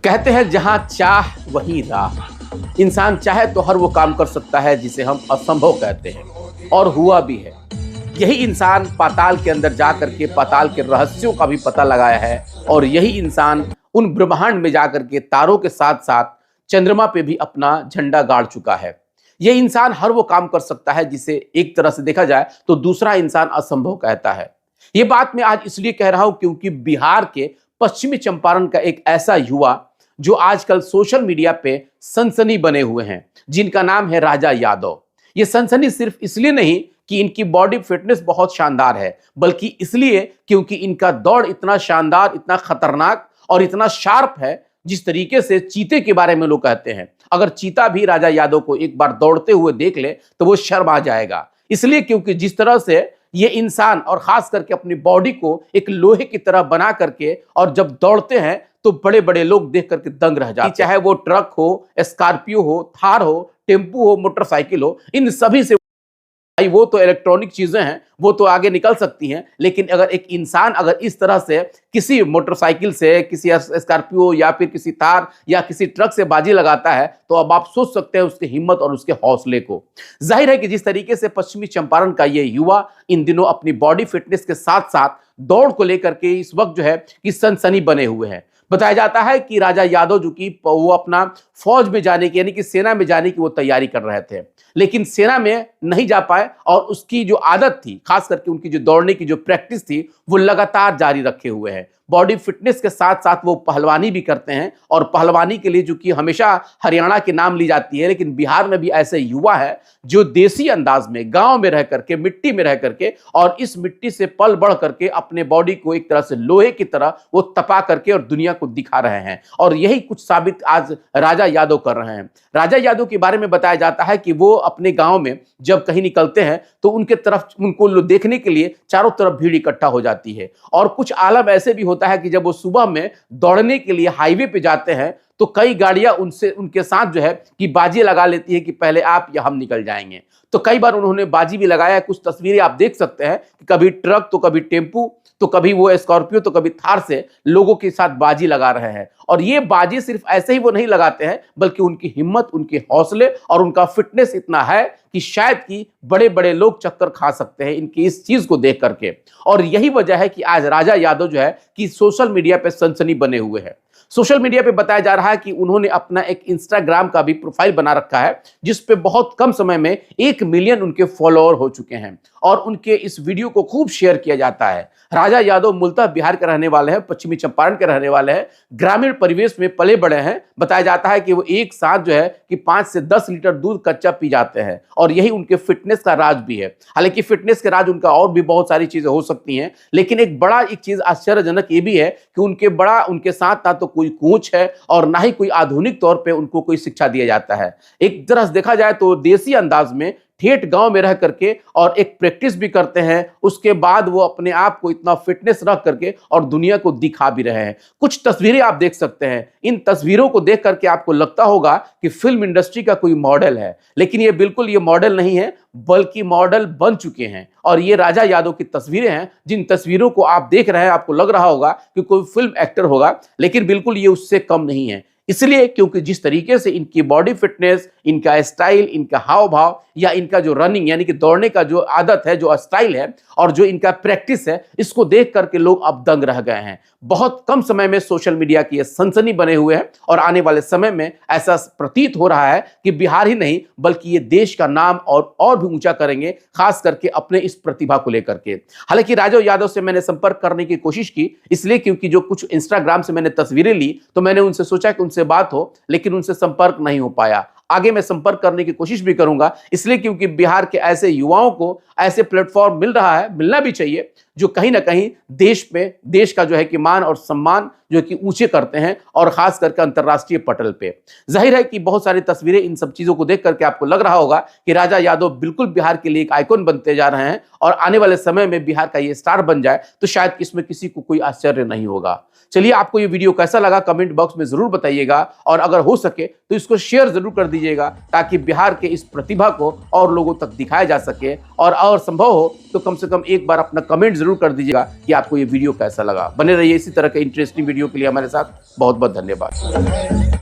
कहते हैं जहां चाह वहीं राह। इंसान चाहे तो हर वो काम कर सकता है जिसे हम असंभव कहते हैं, और हुआ भी है। यही इंसान पाताल के अंदर जाकर के पाताल के रहस्यों का भी पता लगाया है, और यही इंसान उन ब्रह्मांड में जाकर के तारों के साथ साथ चंद्रमा पे भी अपना झंडा गाड़ चुका है। यह इंसान हर वो काम कर सकता है जिसे एक तरह से देखा जाए तो दूसरा इंसान असंभव कहता है। ये बात मैं आज इसलिए कह रहा हूं क्योंकि बिहार के पश्चिमी चंपारण का एक ऐसा युवा जो आजकल सोशल मीडिया पे सनसनी बने हुए हैं, जिनका नाम है राजा यादव। ये सनसनी सिर्फ इसलिए नहीं कि इनकी बॉडी फिटनेस बहुत शानदार है, बल्कि इसलिए क्योंकि इनका दौड़ इतना शानदार, इतना खतरनाक और इतना शार्प है। जिस तरीके से चीते के बारे में लोग कहते हैं, अगर चीता भी राजा यादव को एक बार दौड़ते हुए देख ले तो वो शर्मा जाएगा। इसलिए क्योंकि जिस तरह से ये इंसान और खास करके अपनी बॉडी को एक लोहे की तरह बना करके और जब दौड़ते हैं तो बड़े बड़े लोग देख करके दंग रह जाते हैं। चाहे वो ट्रक हो, स्कॉर्पियो हो, थार हो, टेम्पू हो, मोटरसाइकिल हो, इन सभी से भाई वो तो इलेक्ट्रॉनिक चीजें हैं, वो तो आगे निकल सकती हैं, लेकिन अगर एक इंसान अगर इस तरह से किसी मोटरसाइकिल से, किसी स्कॉर्पियो या फिर किसी थार या किसी ट्रक से बाजी लगाता है तो अब आप सोच सकते हैं उसकी हिम्मत और उसके हौसले को। जाहिर है कि जिस तरीके से पश्चिमी चंपारण का ये युवा इन दिनों अपनी बॉडी फिटनेस के साथ साथ दौड़ को लेकर के इस वक्त जो है कि सनसनी बने हुए हैं। बताया जाता है कि राजा यादव जो कि वो अपना फौज में जाने की यानी कि सेना में जाने की वो तैयारी कर रहे थे, लेकिन सेना में नहीं जा पाए और उसकी जो आदत थी, खास करके उनकी जो दौड़ने की जो प्रैक्टिस थी, वो लगातार जारी रखे हुए हैं। बॉडी फिटनेस के साथ साथ वो पहलवानी भी करते हैं, और पहलवानी के लिए जो कि हमेशा हरियाणा के नाम ली जाती है, लेकिन बिहार में भी ऐसे युवा है जो देसी अंदाज में गांव में रह करके, मिट्टी में रह करके और इस मिट्टी से पल बढ़ करके अपने बॉडी को एक तरह से लोहे की तरह वो तपा करके और दुनिया को दिखा रहे हैं। और यही कुछ साबित आज राजा यादव कर रहे हैं। राजा यादव के बारे में बताया जाता है कि वो अपने गांव में जब कहीं निकलते हैं तो उनके तरफ उनको देखने के लिए चारों तरफ भीड़ इकट्ठा हो जाती है। और कुछ आलम ऐसे भी होता है कि जब वो सुबह में दौड़ने के लिए हाईवे पे जाते हैं तो कई गाड़ियां उनके साथ जो है कि बाजी लगा लेती है कि पहले आप या हम निकल जाएंगे। तो कई बार उन्होंने बाजी भी लगाया है। कुछ तस्वीरें आप देख सकते हैं कि कभी ट्रक तो कभी टेम्पू तो कभी वो स्कॉर्पियो तो कभी थार से लोगों के साथ बाजी लगा रहे हैं। और ये बाजी सिर्फ ऐसे ही वो नहीं लगाते हैं, बल्कि उनकी हिम्मत, उनके हौसले और उनका फिटनेस इतना है कि शायद कि बड़े बड़े लोग चक्कर खा सकते हैं इनकी इस चीज को देख करके। और यही वजह है कि आज राजा यादव जो है कि सोशल मीडिया पे सनसनी बने हुए हैं। सोशल मीडिया पे बताया जा रहा है कि उन्होंने अपना एक इंस्टाग्राम का भी प्रोफाइल बना रखा है, जिस पे बहुत कम समय में 1 मिलियन उनके फॉलोअर हो चुके हैं, और उनके इस वीडियो को खूब शेयर किया जाता है। राजा यादव मूलतः बिहार के रहने वाले हैं, पश्चिमी चंपारण के रहने वाले हैं, ग्रामीण परिवेश में पले बड़े हैं। बताया जाता है कि वो एक साथ जो है कि 5 से 10 लीटर दूध कच्चा पी जाते हैं, और यही उनके फिटनेस का राज भी है। हालांकि फिटनेस के राज उनका और भी बहुत सारी चीजें हो सकती हैं, लेकिन एक चीज आश्चर्यजनक ये भी है कि उनके साथ ना तो कोई कोच है और ना ही कोई आधुनिक तौर पे उनको कोई शिक्षा दिया जाता है। एक तरह से देखा जाए तो देसी अंदाज में ठेठ गांव में रह करके और एक प्रैक्टिस भी करते हैं, उसके बाद वो अपने आप को इतना फिटनेस रख करके और दुनिया को दिखा भी रहे हैं। कुछ तस्वीरें आप देख सकते हैं। इन तस्वीरों को देख करके आपको लगता होगा कि फिल्म इंडस्ट्री का कोई मॉडल है, लेकिन ये बिल्कुल ये मॉडल नहीं है, बल्कि मॉडल बन चुके हैं। और ये राजा यादव की तस्वीरें हैं, जिन तस्वीरों को आप देख रहे हैं आपको लग रहा होगा कि कोई फिल्म एक्टर होगा, लेकिन बिल्कुल ये उससे कम नहीं है। इसलिए क्योंकि जिस तरीके से इनकी बॉडी फिटनेस, इनका स्टाइल, इनका हाव भाव या इनका जो रनिंग यानी कि दौड़ने का जो आदत है, जो स्टाइल है और जो इनका प्रैक्टिस है, इसको देख करके लोग अब दंग रह गए हैं। बहुत कम समय में सोशल मीडिया की ये सनसनी बने हुए हैं, और आने वाले समय में ऐसा प्रतीत हो रहा है कि बिहार ही नहीं बल्कि ये देश का नाम और भी ऊंचा करेंगे, खास करके अपने इस प्रतिभा को लेकर के। हालांकि राजा यादव से मैंने संपर्क करने की कोशिश की, इसलिए क्योंकि जो कुछ इंस्टाग्राम से मैंने तस्वीरें ली तो मैंने उनसे सोचा कि उनसे बात हो, लेकिन उनसे संपर्क नहीं हो पाया। आगे मैं संपर्क करने की कोशिश भी करूंगा, इसलिए क्योंकि बिहार के ऐसे युवाओं को ऐसे प्लेटफॉर्म मिल रहा है, मिलना भी चाहिए, जो कहीं ना कहीं देश का जो है कि मान और सम्मान जो है कि ऊंचे करते हैं, और खास करके अंतर्राष्ट्रीय पटल पे। जाहिर है कि बहुत सारी तस्वीरें, इन सब चीजों को देख करके आपको लग रहा होगा कि राजा यादव बिल्कुल बिहार के लिए एक आइकॉन बनते जा रहे हैं और आने वाले समय में बिहार का ये स्टार बन जाए, तो शायद इसमें किसी को कोई आश्चर्य नहीं होगा। चलिए, आपको ये वीडियो कैसा लगा कमेंट बॉक्स में जरूर बताइएगा, और अगर हो सके तो इसको शेयर जरूर कर दीजिएगा, ताकि बिहार के इस प्रतिभा को और लोगों तक दिखाया जा सके। और संभव हो तो कम से कम एक बार अपना कमेंट जरूर कर दीजिएगा कि आपको ये वीडियो कैसा लगा। बने रहिए इसी तरह के इंटरेस्टिंग वीडियो के लिए हमारे साथ। बहुत बहुत धन्यवाद।